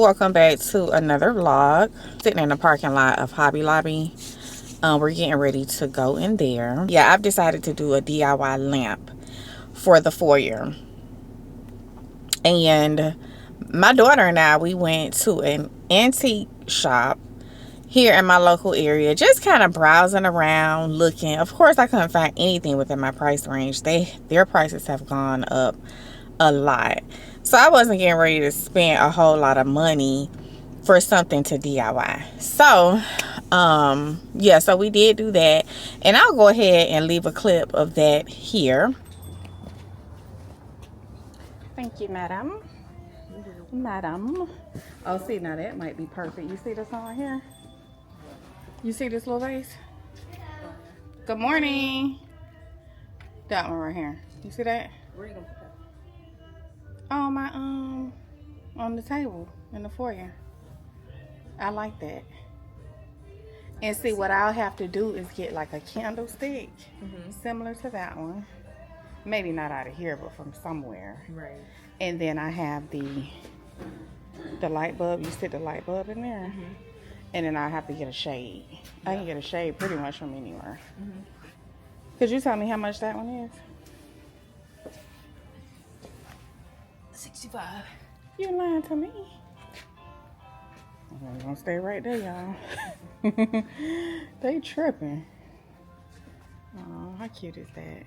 welcome back to another vlog. Sitting in the parking lot of Hobby Lobby. We're getting ready to go in there. Yeah, I've decided to do a DIY lamp for the foyer. And my daughter and I, we went to an antique shop here in my local area, just kind of browsing around, looking. Of course, I couldn't find anything within my price range. Their prices have gone up a lot. So I wasn't getting ready to spend a whole lot of money for something to DIY. So, yeah, so we did do that. And I'll go ahead and leave a clip of that here. Thank you, madam. Madam. Oh, see, now that might be perfect. You see this on here? You see this little vase? Good morning. That one right here. You see that? Where are you gonna put that? Oh, my on the table in the foyer. I like that. And see, what I'll have to do is get like a candlestick similar to that one. Maybe not out of here, but from somewhere. Right. And then I have the light bulb. You stick the light bulb in there. And then I have to get a shade. I can get a shade pretty much from anywhere. Could you tell me how much that one is? $65. You lying to me? I'm gonna stay right there, y'all. They tripping. Oh, how cute is that?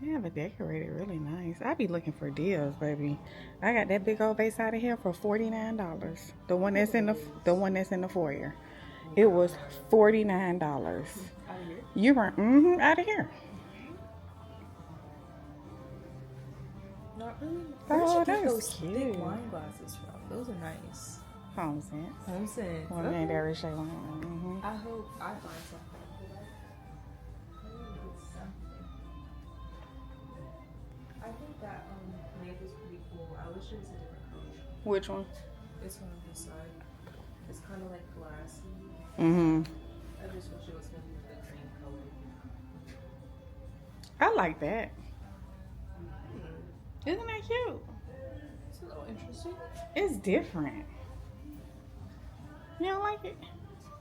Yeah, but decorated really nice. I be looking for deals, baby. I got that big old vase out of here for $49. The one that's in the foyer. It was $49. Out of here? You were out of here. Not really. Oh, Where'd you get that's those cute. thick wine glasses from? Those are nice. Home sense. Home sense. One Okay. named every shade one. I hope I find something. I think that lamp is pretty cool. I wish it was a different color. Which one? This one on this side. It's kind of like glassy. I just wish it was maybe the cream color. I like that. Isn't that cute? It's a little interesting. It's different. You don't like it?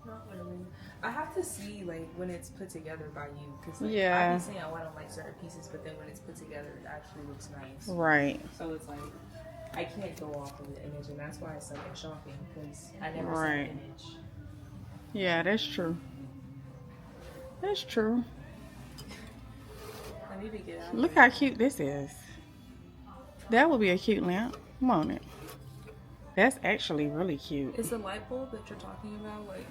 Not really. I have to see like when it's put together by you, because like, Yeah. I be saying I don't like certain pieces, but then when it's put together, it actually looks nice. Right. So it's like I can't go off of the image, and that's why it's like shocking, because I never Right. see the image. Yeah, that's true. That's true. I need to get out. Look how cute this is. That would be a cute lamp. Come on it. That's actually really cute. Is the light bulb that you're talking about, like,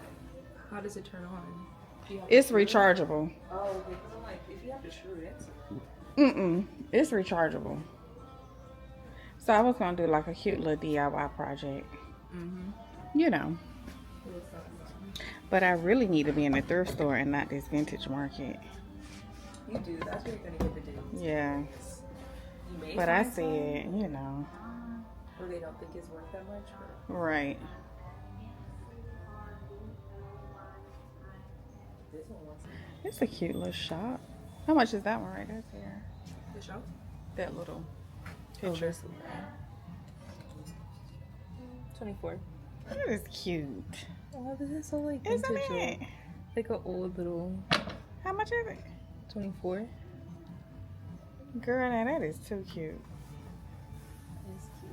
how does it turn on? Do you have It's to screw it? rechargeable. Oh, okay. Because I'm like, if you have to screw it. It's rechargeable. So I was gonna do like a cute little DIY project. You know. But I really need to be in the thrift store and not this vintage market. You do. That's where you're gonna get the deals. Yeah. You may But I find some said, you know. where they don't think it's worth that much. Or Right. this one wants it. It's a cute little shop. How much is that one right there? The shop? That little Oh, picture. this one. 24. That is cute. Oh, this is so like Isn't vintage. it? Like an old little How much is it? 24. Girl, now that is too cute. It's cute.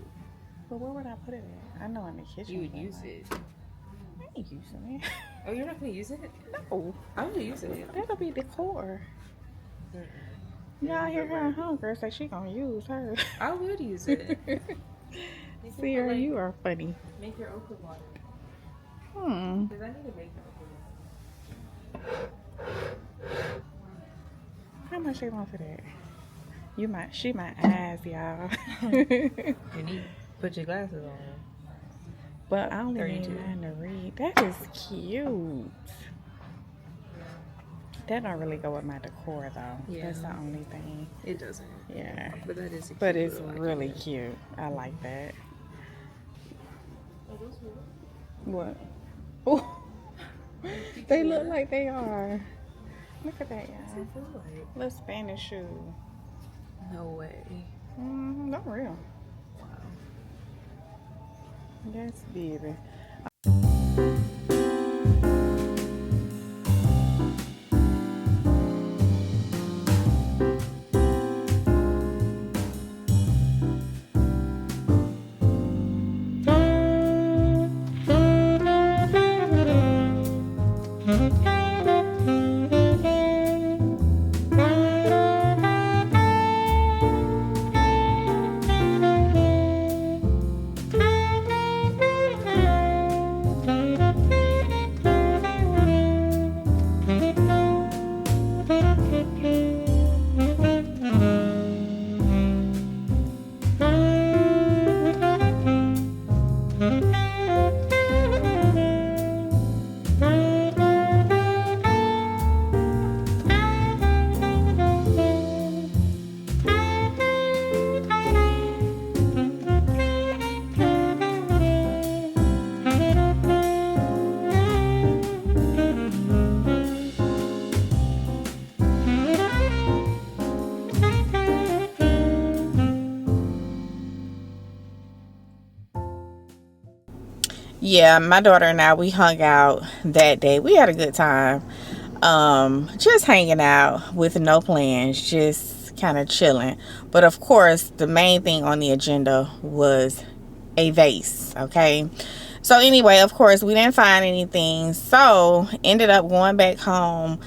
But where would I put it at? I know in the kitchen. You would but use like- it. I ain't using it. Oh, you're not gonna use it? No. I would use it. That'll be decor. Mm-mm. Y'all hear her hunger, say she gonna use her. I would use it. See her, you are funny. Make your okra water. Because I need to make the okra water. How much they want for that? She my eyes, y'all. You need to put your glasses on. But I only 32. need mine to read. That is cute. That don't really go with my decor though. Yeah. That's the only thing. It doesn't. Yeah. But that is a cute But it's little idea. really cute. I like that. Are those real? What? Oh, they look like they are. Look at that, What's y'all. it feel like? Little Spanish shoe. No way. Not real. Wow. Yes, baby. Yeah, my daughter and I, we hung out that day. We had a good time. Just hanging out with no plans, just kind of chilling. But of course, the main thing on the agenda was a vase, okay? So anyway, of course, we didn't find anything. So ended up going back home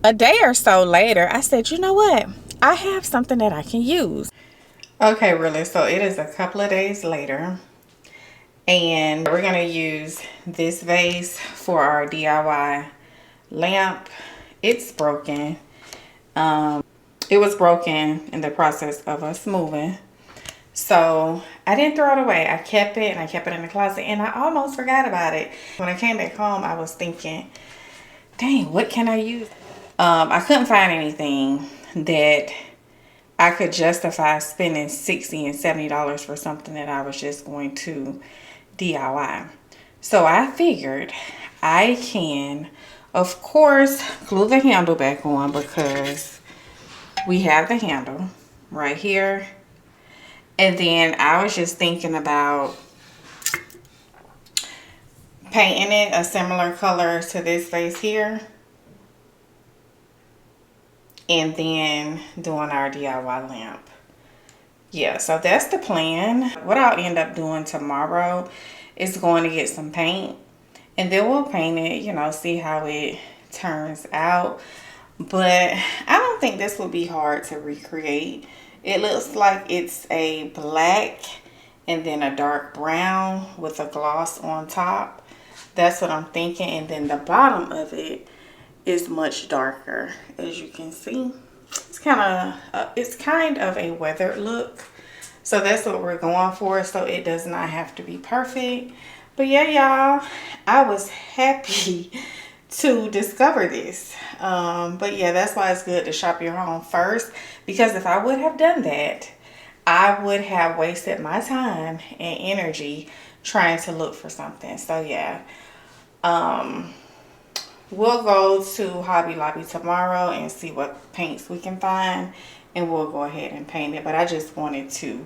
a day or so later. I said, you know what? I have something that I can use. Okay, really. So it is a couple of days later. And we're going to use this vase for our DIY lamp. It's broken. It was broken in the process of us moving. So I didn't throw it away. I kept it and I kept it in the closet and I almost forgot about it. When I came back home, I was thinking, dang, what can I use? I couldn't find anything that I could justify spending $60 and $70 for something that I was just going to DIY. So I figured I can, of course, glue the handle back on because we have the handle right here. And then I was just thinking about painting it a similar color to this vase here. And then doing our DIY lamp. Yeah, so that's the plan. What I'll end up doing tomorrow is going to get some paint. And then we'll paint it, you know, see how it turns out. But I don't think this will be hard to recreate. It looks like it's a black and then a dark brown with a gloss on top. That's what I'm thinking. And then the bottom of it is much darker, as you can see. It's kind of a weathered look. So that's what we're going for. So it does not have to be perfect. But yeah, y'all, I was happy to discover this. But yeah, that's why it's good to shop your home first, because if I would have done that, I would have wasted my time and energy trying to look for something. So yeah, we'll go to Hobby Lobby tomorrow and see what paints we can find, and we'll go ahead and paint it. But I just wanted to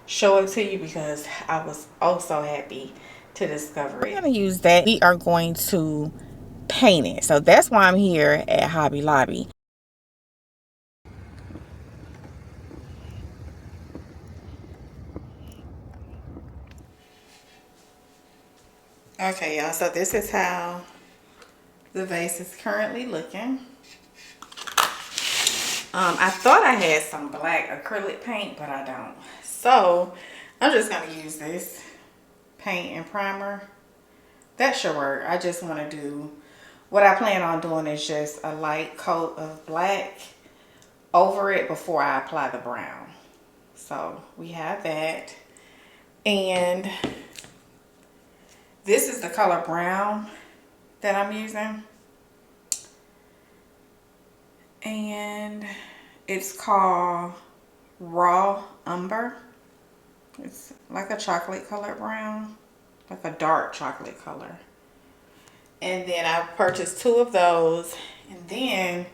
show it to you because I was also happy to discover it. We're going to use that. We are going to paint it. So that's why I'm here at Hobby Lobby. Okay, y'all, so this is how the vase is currently looking. I thought I had some black acrylic paint, but I don't. So I'm just going to use this paint and primer. That should work. I just want to do, what I plan on doing is just a light coat of black over it before I apply the brown. So we have that. And this is the color brown that I'm using. And it's called Raw Umber. It's like a chocolate colored brown, like a dark chocolate color. And then I purchased 2 of those. And then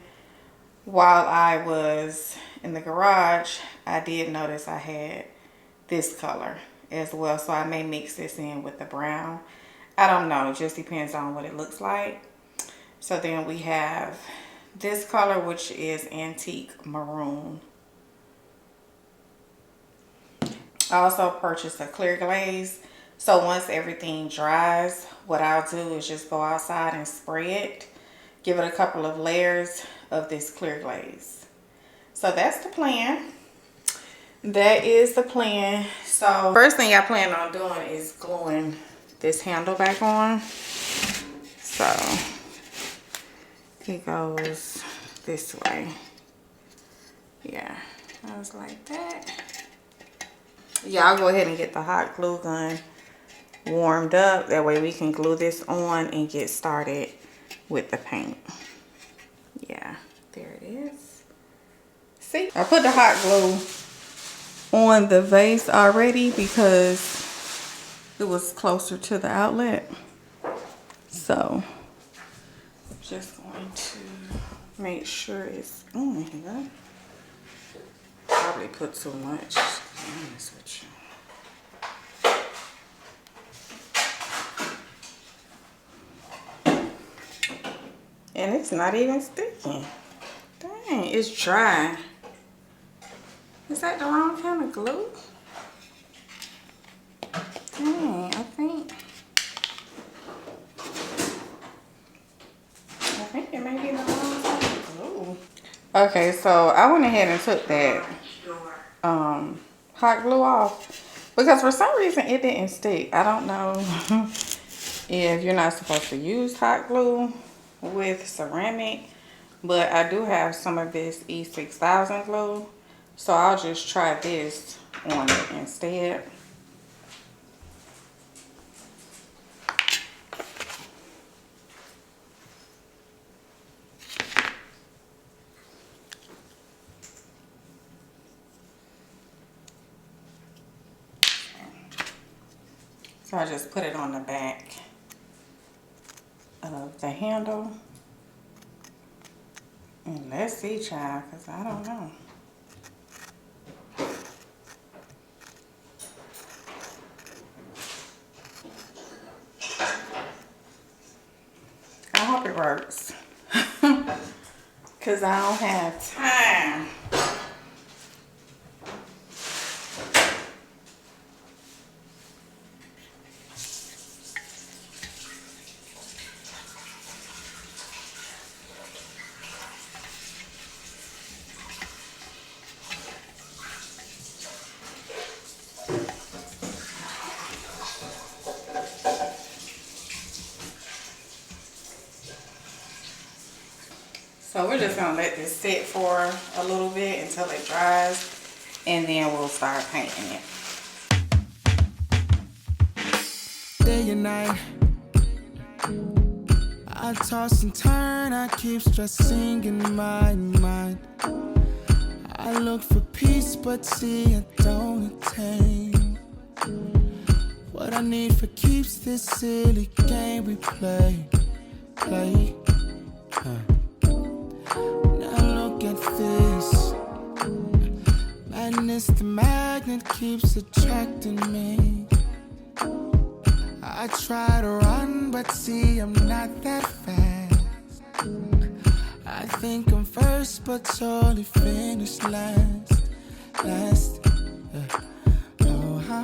while I was in the garage, I did notice I had this color. as well. So I may mix this in with the brown. I don't know. It just depends on what it looks like. So then we have this color, which is antique maroon. I also purchased a clear glaze. So once everything dries, what I'll do is just go outside and spray it. Give it a couple of layers of this clear glaze. So that's the plan. That is the plan. So first thing I plan on doing is gluing this handle back on. So it goes this way. Yeah, I was like that. Yeah, I'll go ahead and get the hot glue gun warmed up. That way we can glue this on and get started with the paint. Yeah, there it is. See, I put the hot glue on the vase already because it was closer to the outlet. So just going to make sure it's on here. Probably put too much, to be honest with you. And it's not even sticking. Dang, it's dry. Is that the wrong kind of glue? Dang, I think it may be the wrong kind of glue. Okay, so I went ahead and took that hot glue off because for some reason it didn't stick. I don't know if you're not supposed to use hot glue with ceramic, but I do have some of this E6000 glue, so I'll just try this on it instead. So I just put it on the back of the handle. And let's see, child, because I don't know. I hope it works. Because I don't have time. So we're just gonna let this sit for a little bit until it dries, and then we'll start painting it. Day and night, I toss and turn, I keep stressing in my mind. I look for peace, but see I don't attain. What I need for keeps this silly game we play. At this madness, the magnet keeps attracting me. I try to run, but see I'm not that fast. I think I'm first, but totally finish last. Oh, how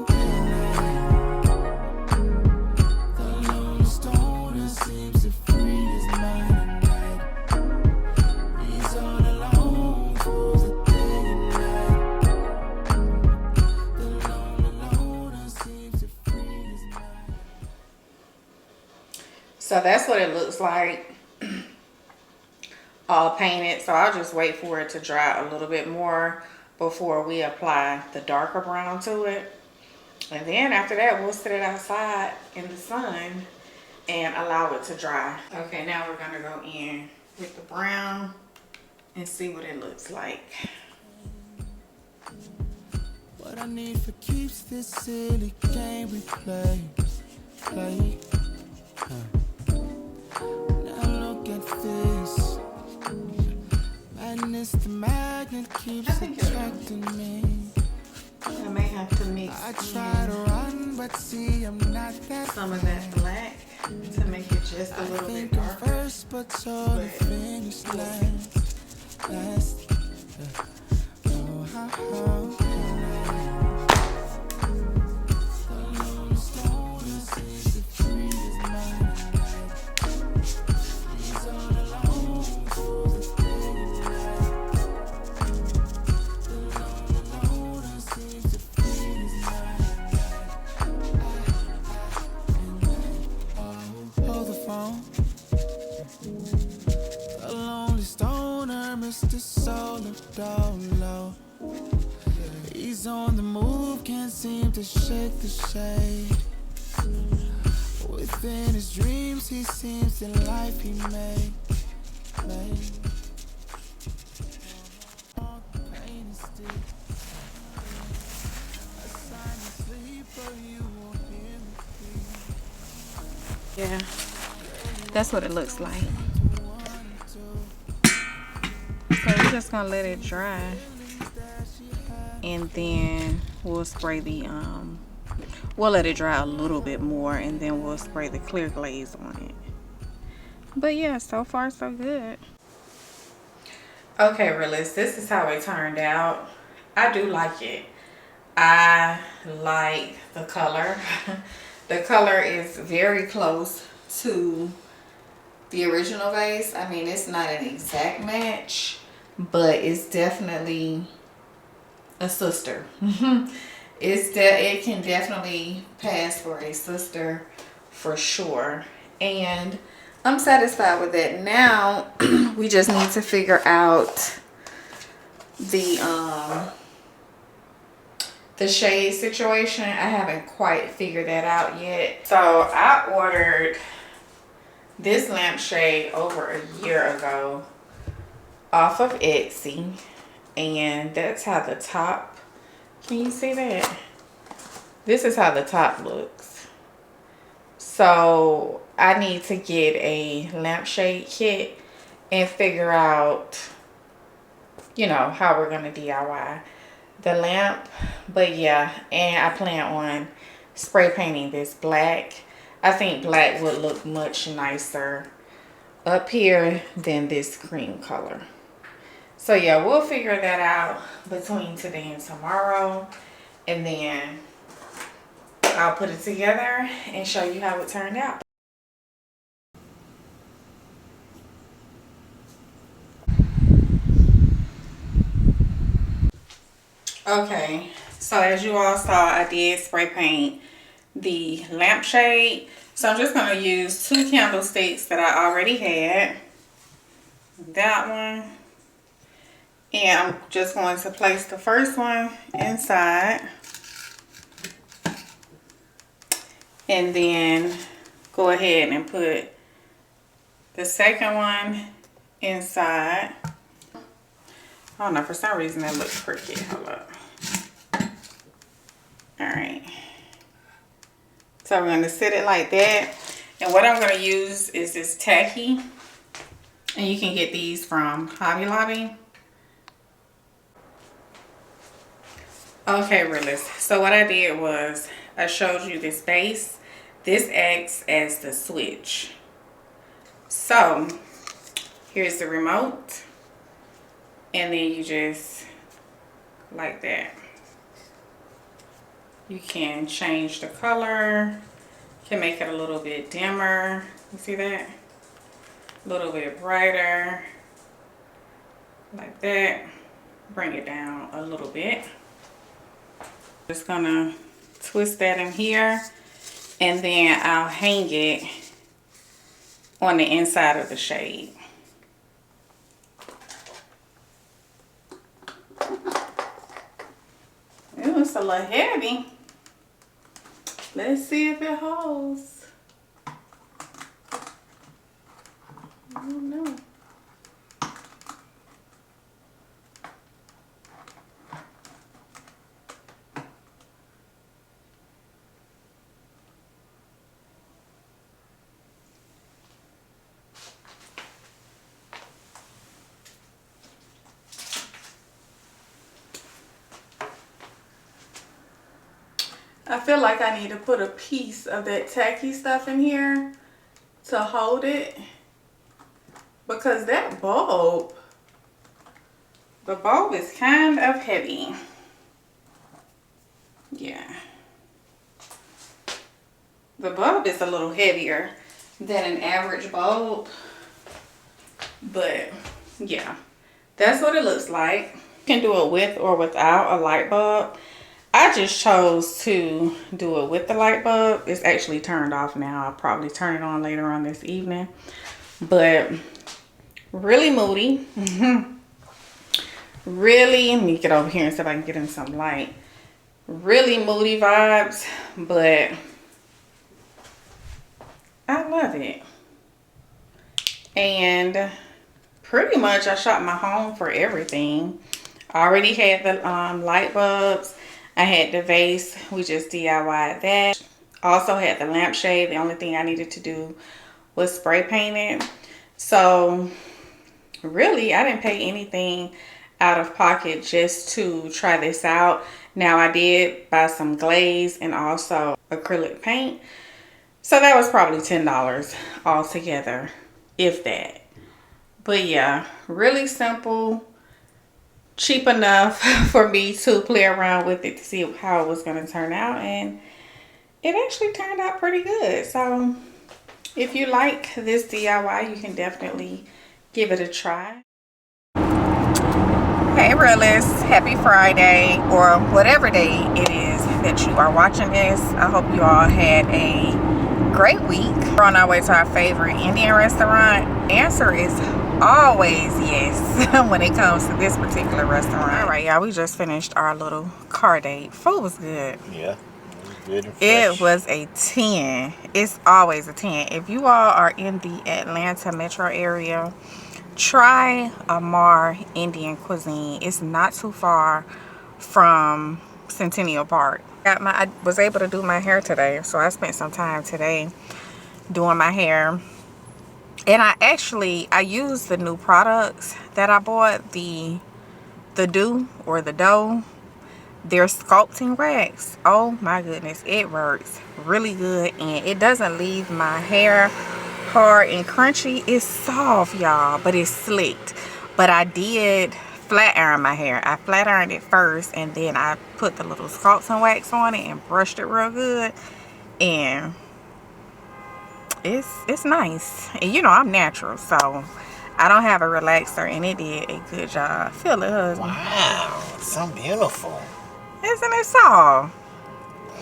can I? The lonely stoner seems to free his mind. So that's what it looks like all painted. So I'll just wait for it to dry a little bit more before we apply the darker brown to it. And then after that, we'll sit it outside in the sun and allow it to dry. Okay, now we're gonna go in with the brown and see what it looks like. What I need for keeps this silly game we play. Now look at this. Madness, the magnet keeps attracting me. I may have have to mix I try to run, but see, I'm not that some of that black to make it just a little bit darker. first, but so the finish last. Oh, how can the lonely stoner seems to free his mind. He's all alone through the day and night. The lonely loner seems to free his mind. Hold the phone. A lonely stoner, Mr. Solar Dolo. He's on the move, can't seem to shake the shade. Within his dreams, he seems the life he made. All the pain is deep. A silent sleeper, you won't hear me. Yeah, that's what it looks like. So we're just gonna let it dry, and then we'll spray the we'll let it dry a little bit more, and then we'll spray the clear glaze on it. But yeah, so far so good. Okay, Realist, this is how it turned out. I do like it. I like the color. The color is very close to the original vase. I mean, it's not an exact match, but it's definitely a sister. It can definitely pass for a sister for sure, and I'm satisfied with it. Now we just need to figure out the shade situation. I haven't quite figured that out yet. So I ordered this lampshade over a year ago off of Etsy, and that's how the top, can you see that? This is how the top looks. So I need to get a lampshade kit and figure out, you know, how we're gonna DIY the lamp. But yeah, and I plan on spray painting this black. I think black would look much nicer up here than this cream color. So yeah, we'll figure that out between today and tomorrow, and then I'll put it together and show you how it turned out. Okay, so as you all saw, I did spray paint the lampshade. So I'm just going to use 2 candlesticks that I already had. That one. And I'm just going to place the first one inside. And then go ahead and put the second one inside. I don't know, for some reason that looks crooked. Hold up. Alright. So we're going to set it like that. And what I'm going to use is this tacky. And you can get these from Hobby Lobby. Okay, Realist. So what I did was I showed you this base. This acts as the switch. So here's the remote. And then you just, like that. You can change the color. Can make it a little bit dimmer. You see that? A little bit brighter. Like that. Bring it down a little bit. Just gonna twist that in here. And then I'll hang it on the inside of the shade. Ooh, it's a little heavy. Let's see if it holds. I don't know. I feel like I need to put a piece of that tacky stuff in here to hold it, because that bulb, the bulb is kind of heavy. Yeah. The bulb is a little heavier than an average bulb. But yeah, that's what it looks like. You can do it with or without a light bulb. I just chose to do it with the light bulb. It's actually turned off now. I'll probably turn it on later on this evening. But really moody. Really, let me get over here and see if I can get in some light. Really moody vibes, but I love it. And pretty much I shot my home for everything. I already had the light bulbs. I had the vase. We just DIY'd that. Also had the lampshade. The only thing I needed to do was spray paint it. So really, I didn't pay anything out of pocket just to try this out. Now I did buy some glaze and also acrylic paint. So that was probably $10 altogether, if that. But yeah, really simple, cheap enough for me to play around with it to see how it was going to turn out. And it actually turned out pretty good. So if you like this DIY, you can definitely give it a try. Hey Realist, happy Friday, or whatever day it is that you are watching this. I hope you all had a great week. We're on our way to our favorite Indian restaurant. Answer is always yes when it comes to this particular restaurant. All right, y'all, we just finished our little car date. Food was good. Yeah, it was good and fresh. It was a 10. It's always a 10. If you all are in the Atlanta metro area, try Amar Indian Cuisine. It's not too far from Centennial Park. I was able to do my hair today, so I spent some time today doing my hair. And I used the new products that I bought, the dough, their sculpting wax. Oh my goodness, it works really good, and it doesn't leave my hair hard and crunchy. It's soft, y'all, but it's slicked. But I did flat iron my hair. I flat ironed it first, and then I put the little sculpting wax on it and brushed it real good, and it's nice. And you know, I'm natural, so I don't have a relaxer, and it did a good job. Feel it, husband. Wow, so beautiful. Isn't it so?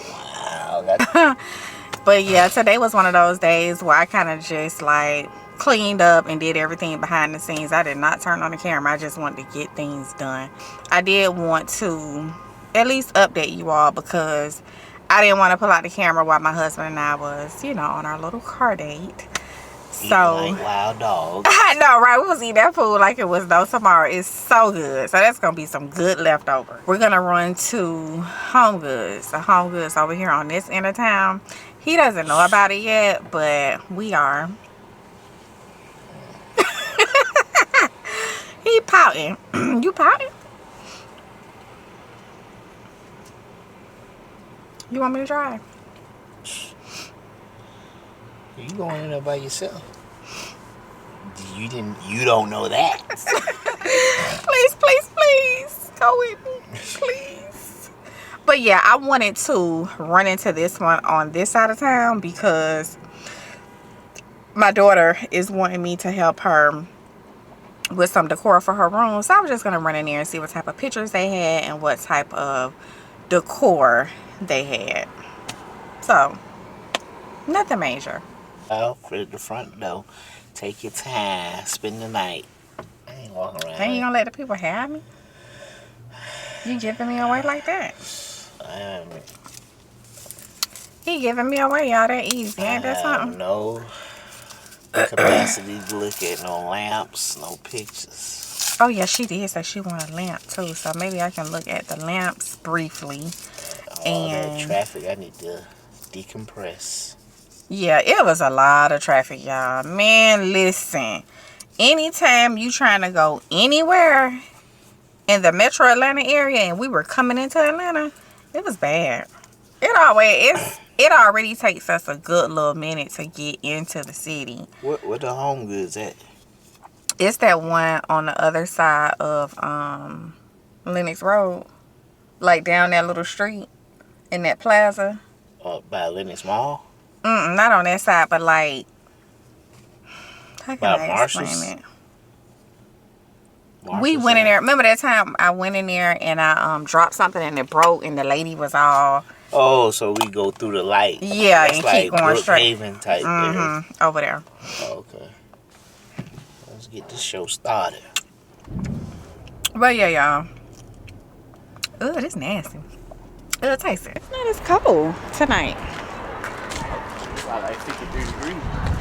Wow, that's But yeah, today was one of those days where I kind of just like cleaned up and did everything behind the scenes. I did not turn on the camera. I just wanted to get things done. I did want to at least update you all because I didn't want to pull out the camera while my husband and I was, you know, on our little car date. So like wild dogs. I know, right? We was eating that food like it was no tomorrow. It's so good. So that's gonna be some good leftover. We're gonna run to Home Goods. The Home Goods over here on this end of town. He doesn't know about it yet, but we are. He pouting. You pouting? You want me to drive? You going in there by yourself? You don't know that. Please, please, please. Go with me. Please. But yeah, I wanted to run into this one on this side of town because my daughter is wanting me to help her with some decor for her room. So I was just going to run in there and see what type of pictures they had and what type of decor they had. So, nothing major. Well, for the front door, take your time, spend the night. I ain't walking around. Ain't you gonna let the people have me? You giving me away like that? He giving me away, y'all, that easy. Ain't that something? No capacity to look at no lamps, no pictures. Oh yeah, she did say she wanted a lamp too, so maybe I can look at the lamps briefly. All that traffic, I need to decompress. Yeah, it was a lot of traffic, y'all. Man, listen. Anytime you trying to go anywhere in the metro Atlanta area and we were coming into Atlanta, it was bad. It already takes us a good little minute to get into the city. What the Home Goods at? It's that one on the other side of Lenox Road, like down that little street in that plaza. By Lennox Mall? Not on that side, but like, how can By I explain Marshall's? it? Marshall's We went in side? there. Remember that time I went in there and I dropped something and it broke and the lady was all, Oh, so we go through the light. yeah, That's and like keep going straight. Brookhaven type area. Over there. Oh, okay. Let's get this show started. But yeah, y'all. Ugh, this nasty. Ugh, taste it. It's not as cold tonight. It's like 53 degrees.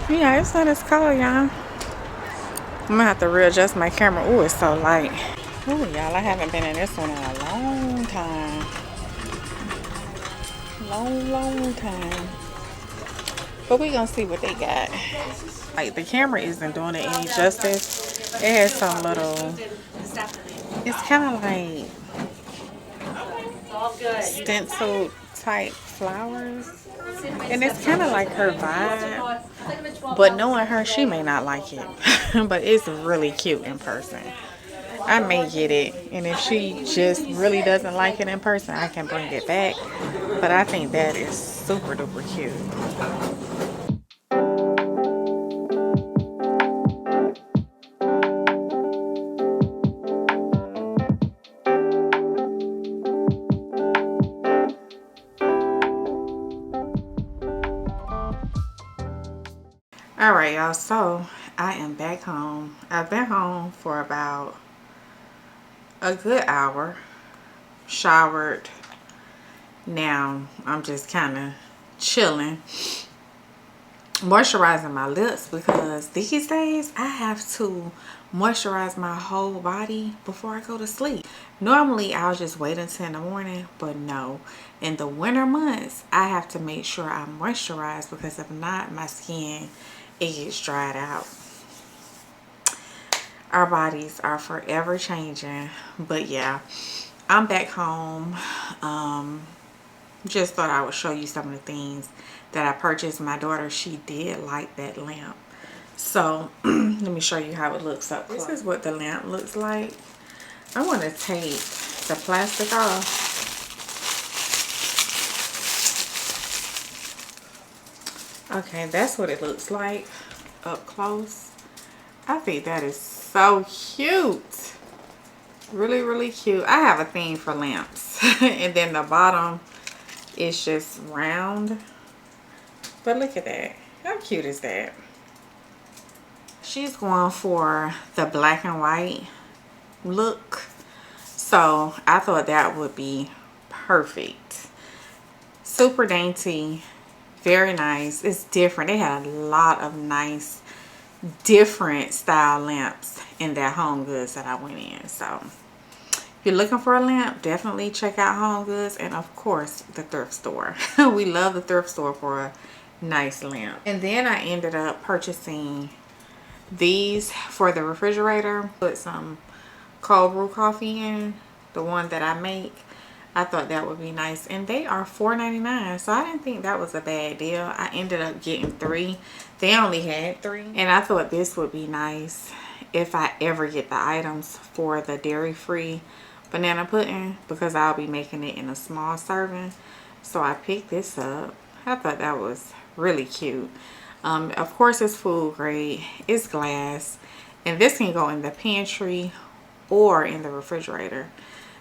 Yeah, it's not as cold, y'all. I'm gonna have to readjust my camera. Ooh, it's so light. Ooh, y'all, I haven't been in this one in a long time. Long time. But we gonna see what they got. Like, the camera isn't doing it any justice. It has some little, it's kind of like stencil type flowers. And it's kind of like her vibe. But knowing her, she may not like it. But it's really cute in person. I may get it. And if she just really doesn't like it in person, I can bring it back. But I think that is super duper cute. All right, y'all, so I am back home. I've been home for about a good hour, showered. Now I'm just kind of chilling, moisturizing my lips, because these days I have to moisturize my whole body before I go to sleep. Normally I'll just wait until in the morning, but no, in the winter months I have to make sure I moisturize, because if not, my skin, it gets dried out. Our bodies are forever changing. But yeah, I'm back home. Just thought I would show you some of the things that I purchased. My daughter, she did like that lamp, so let me show you how it looks up close. This is what the lamp looks like. I want to take the plastic off. Okay, that's what it looks like up close. I think that is so cute. Really, really cute. I have a thing for lamps. And then the bottom is just round. But look at that. How cute is that? She's going for the black and white look. So I thought that would be perfect. Super dainty. Very nice. It's different. They had a lot of nice different style lamps in that Home Goods that I went in. So if you're looking for a lamp, definitely check out Home Goods, and of course the thrift store. We love the thrift store for a nice lamp. And then I ended up purchasing these for the refrigerator. Put some cold brew coffee in, the one that I make. I thought that would be nice, and they are $4.99, so I didn't think that was a bad deal. I ended up getting 3. They only had 3, and I thought this would be nice if I ever get the items for the dairy-free banana pudding, because I'll be making it in a small serving. So I picked this up. I thought that was really cute. Of course, it's food grade. It's glass, and this can go in the pantry or in the refrigerator.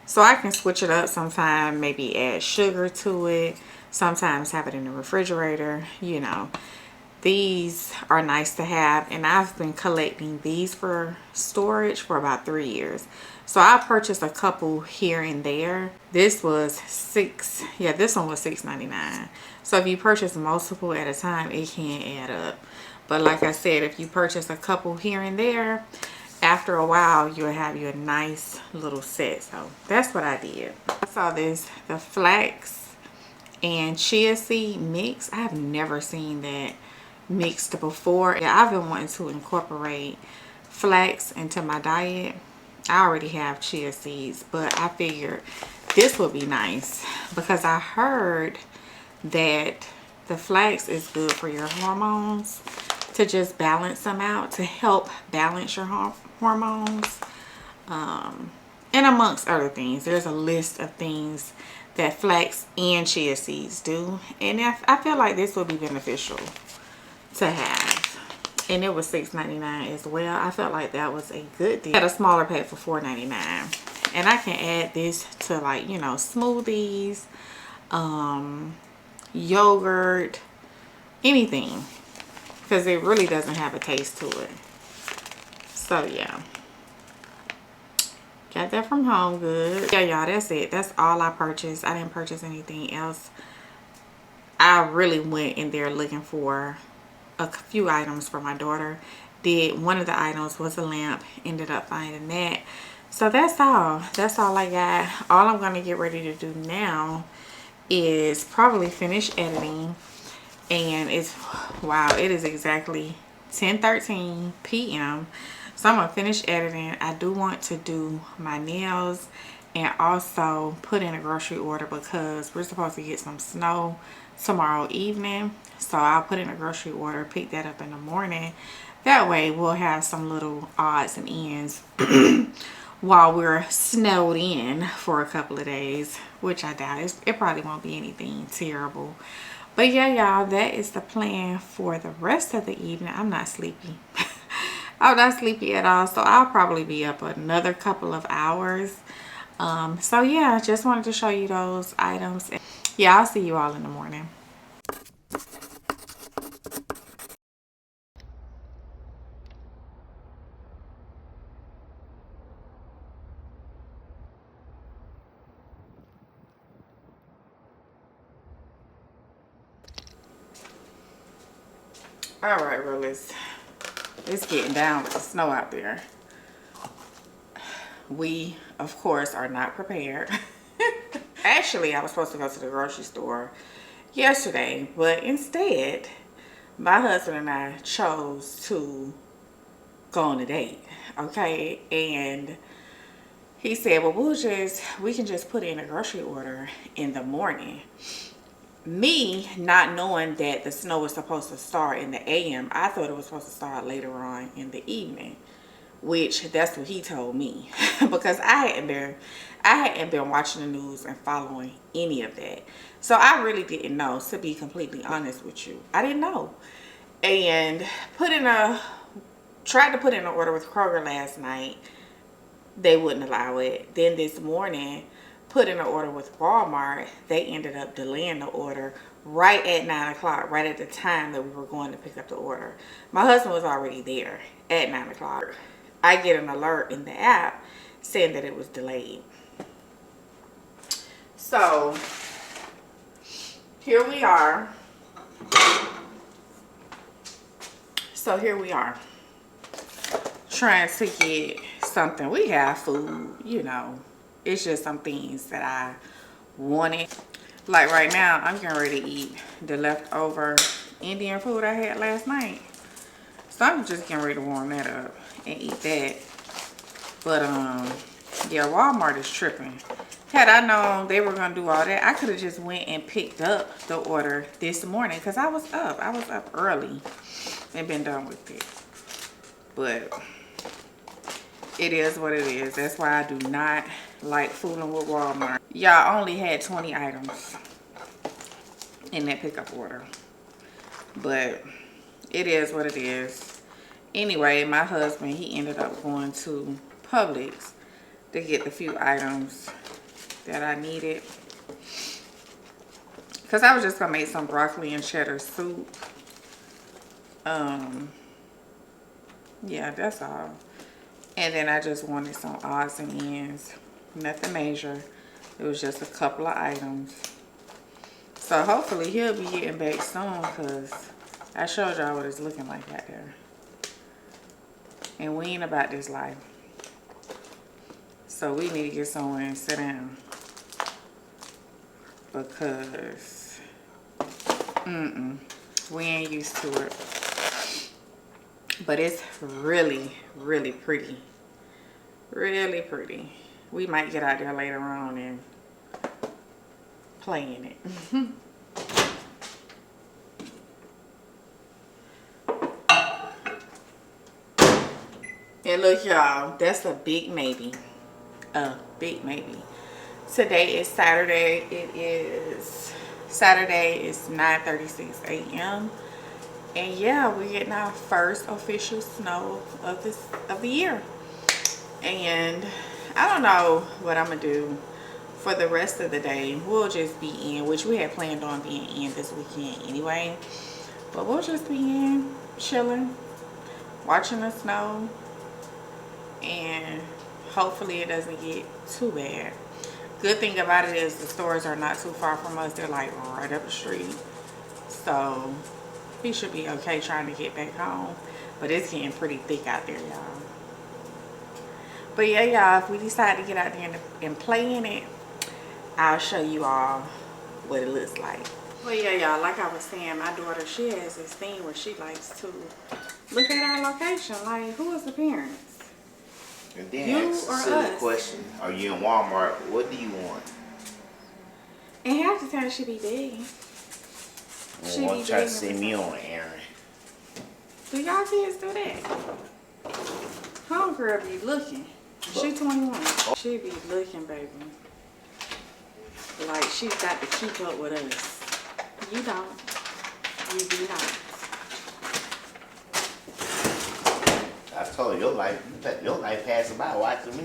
So I can switch it up sometime, maybe add sugar to it, sometimes have it in the refrigerator, you know. These are nice to have, and I've been collecting these for storage for about 3 years. So I purchased a couple here and there. This was this one was $6.99. So if you purchase multiple at a time, it can add up. But like I said, if you purchase a couple here and there, after a while you'll have your nice little set. So that's what I did. I saw this, the flax and chia seed mix. I have never seen that mixed before. Yeah, I've been wanting to incorporate flax into my diet. I already have chia seeds, but I figured this would be nice because I heard that the flax is good for your hormones, to just balance them out, to help balance your hormones. And amongst other things, there's a list of things that flax and chia seeds do. And I feel like this would be beneficial to have. And it was $6.99 as well. I felt like that was a good deal. I had a smaller pack for $4.99. And I can add this to, like, you know, smoothies, yogurt, anything. Because it really doesn't have a taste to it. So, yeah. Got that from Home Goods. Yeah, y'all, that's it. That's all I purchased. I didn't purchase anything else. I really went in there looking for a few items for my daughter. One of the items was a lamp. Ended up finding that. So that's all. That's all I got. All I'm going to get ready to do now is probably finish editing. And it's, wow, it is exactly 10:13 p.m. So I'm going to finish editing. I do want to do my nails and also put in a grocery order because we're supposed to get some snow tomorrow evening. So I'll put in a grocery order, pick that up in the morning. That way we'll have some little odds and ends while we're snowed in for a couple of days, which I doubt. It probably won't be anything terrible. But yeah, y'all, that is the plan for the rest of the evening. I'm not sleepy. I'm not sleepy at all, so I'll probably be up another couple of hours. So yeah, just wanted to show you those items. Yeah, I'll see you all in the morning. All right, Realist. It's getting down with the snow out there. We, of course, are not prepared. Actually, I was supposed to go to the grocery store yesterday, but instead, my husband and I chose to go on a date, okay? And he said, well, we can just put in a grocery order in the morning. Me not knowing that the snow was supposed to start in the AM, I thought it was supposed to start later on in the evening, which that's what he told me because I hadn't been watching the news and following any of that. So I really didn't know, to be completely honest with you. I didn't know. And tried to put in an order with Kroger last night. They wouldn't allow it. Then this morning, put in an order with Walmart. They ended up delaying the order right at 9 o'clock, right at the time that we were going to pick up the order. My husband was already there at 9 o'clock. I get an alert in the app saying that it was delayed. So here we are. Trying to get something. We have food, you know. It's just some things that I wanted. Like right now, I'm getting ready to eat the leftover Indian food I had last night. So I'm just getting ready to warm that up and eat that. But yeah, Walmart is tripping. Had I known they were gonna do all that, I could have just went and picked up the order this morning because I was up. I was up early and been done with it. But it is what it is. That's why I do not like fooling with Walmart. Y'all only had 20 items in that pickup order. But it is what it is. Anyway, my husband, he ended up going to Publix to get the few items that I needed. Because I was just going to make some broccoli and cheddar soup. Yeah, that's all. And then I just wanted some odds and ends. Nothing major. It was just a couple of items. So hopefully he'll be getting back soon because I showed y'all what it's looking like out there. And we ain't about this life. So we need to get somewhere and sit down. Because we ain't used to it. But it's really, really pretty. Really pretty. We might get out there later on and play in it. And look, y'all, that's a big maybe. A big maybe. Today is Saturday. It's 9:36 a.m. And yeah, we're getting our first official snow of the year. And I don't know what I'm gonna do for the rest of the day. We'll just be in, which we had planned on being in this weekend anyway. But we'll just be in, chilling, watching the snow, and hopefully it doesn't get too bad. Good thing about it is the stores are not too far from us. They're like right up the street. So we should be okay trying to get back home. But it's getting pretty thick out there, y'all. But yeah, y'all, if we decide to get out there and play in it, I'll show you all what it looks like. Well, yeah, y'all, like I was saying, my daughter, she has this thing where she likes to look at our location. Like, who is the parents? And then You ask or a silly us? question. Are you in Walmart? What do you want? And half the time she be begging. She Want be to try to begging see for me something. on an errand. Do y'all kids do that? Homegirl be looking. She 21. She be looking, baby. Like she's got to keep up with us. You don't. You do not. I told you, your life passing by watching me.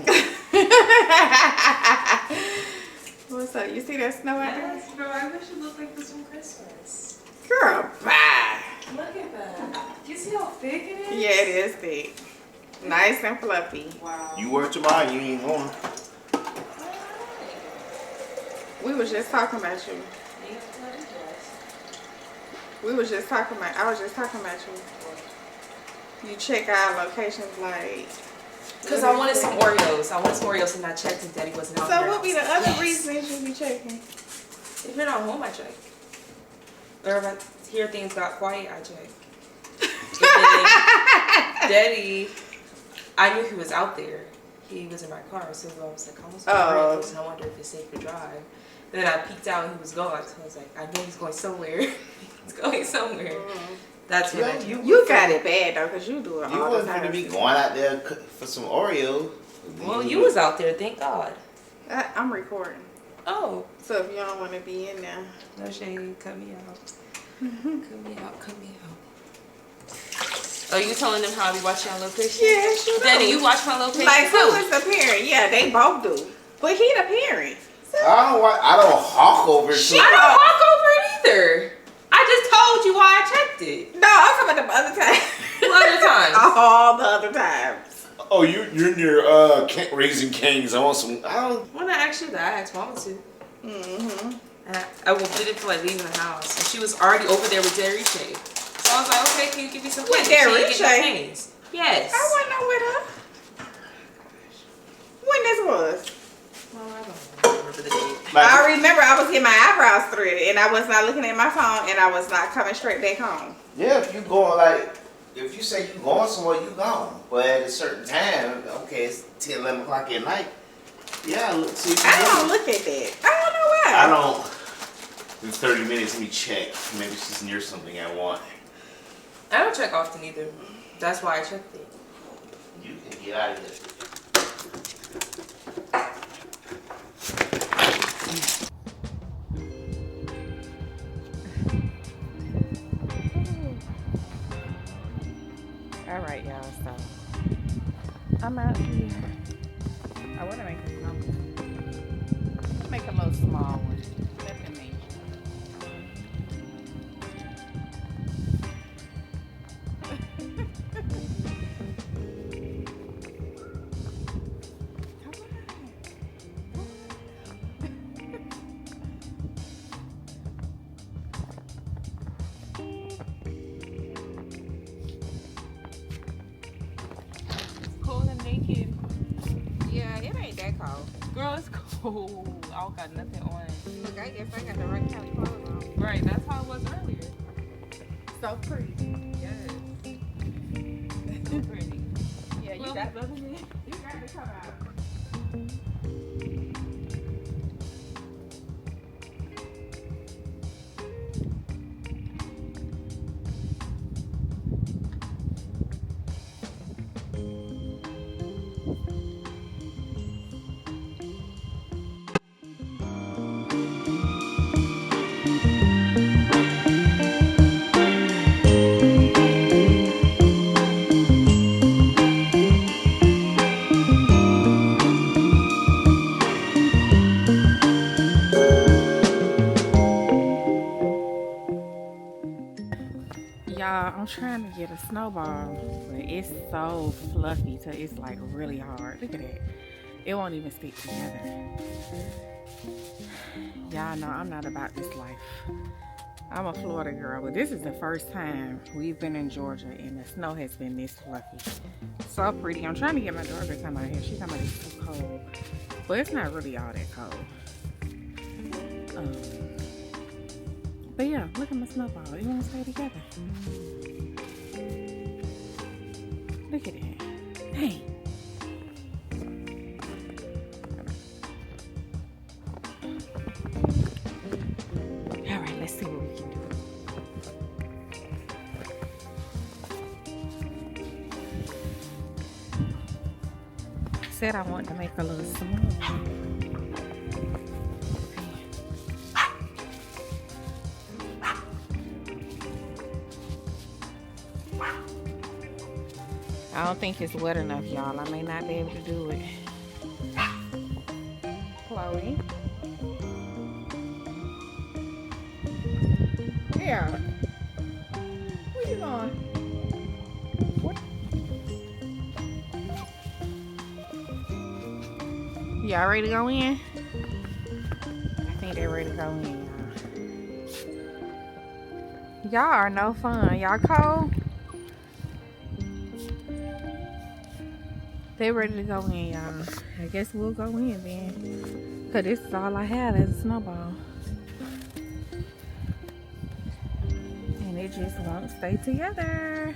What's up? You see that snow out there? Yes, bro, I wish it looked like this on Christmas. Girl, bye. Look at that. Do you see how thick it is? Yeah, it is thick. Nice and fluffy. Wow. You work tomorrow, you ain't going. We was just talking about you. I was just talking about you. You check our locations like. Because I wanted some Oreos. And I checked and Daddy wasn't out there. So what be the other reasons you be checking? If you're not home, I check. Or if I hear things got quiet, I check. And then Daddy, I knew he was out there. He was in my car, so I was like, I almost breakfast, and I wonder if it's safe to drive. And then I peeked out and he was gone, so I was like, I know he's going somewhere. He's going somewhere. Mm-hmm. That's what I do. You got it bad though, cause you do it You all the wasn't time. going to be going out there for some Oreos. Well, you was out there, thank God. I'm recording, Oh, so if you don't want to be in there, no shade. Cut me out. Cut me out. Oh, you telling them how I be watching our location? yeah, sure. Daddy, you watch my location Like who too. is the parent? Yeah, they both do, but he the parent. So I don't hawk over it. She I don't walk over it either. I just told you why I checked it. no, I'm talking about the other time. What other times? All the other times. Oh, you're near Raising Cane's. I want some. I don't. When I asked you that, I asked Mama to. Mm-hmm. And I didn't feel like leaving the house. And she was already over there with Deriche. So I was like, okay, can you give me some With canes? She didn't Deriche? get no canes. Yes. I wasn't know with her. When this was? Well, I don't remember the date. I remember I was getting my eyebrows threaded and I was not looking at my phone and I was not coming straight back home. Yeah, if you going if you say you going somewhere, you gone. But at a certain time, okay, it's 10, 11 o'clock at night. Yeah, see if you I don't going. look at that. I don't know why. I don't. In 30 minutes, let me check. Maybe she's near something I want. I don't check often either. That's why I checked it. You can get out of here. All right, y'all. So I'm out here. I want to make a number. Make a little small one. Nothing major. Cold and naked. Yeah, it ain't that cold. Girl, it's cold. I don't got nothing on. Look, I guess I got the right kind of clothes on. Right, that's how it was earlier. So pretty. Yes. So pretty. Yeah, you Well, got to come out. get a snowball, but it's so fluffy till it's like really hard. Look at that. It won't even stick together. Y'all know I'm not about this life. I'm a Florida girl, but this is the first time we've been in Georgia and the snow has been this fluffy. So pretty. I'm trying to get my daughter to come out here. She's talking about it's too cold, but it's not really all that cold. But yeah, look at my snowball. It won't stay together. Look at that. Hey. All right, let's see what we can do. Said I want to make a little small. I don't think it's wet enough, y'all. I may not be able to do it. Chloe. Yeah. Where you going? What? Y'all ready to go in? I think they're ready to go in, y'all. Y'all are no fun. Y'all cold? They ready to go in, y'all. I guess we'll go in then. Cause this is all I have as a snowball. And it just won't stay together.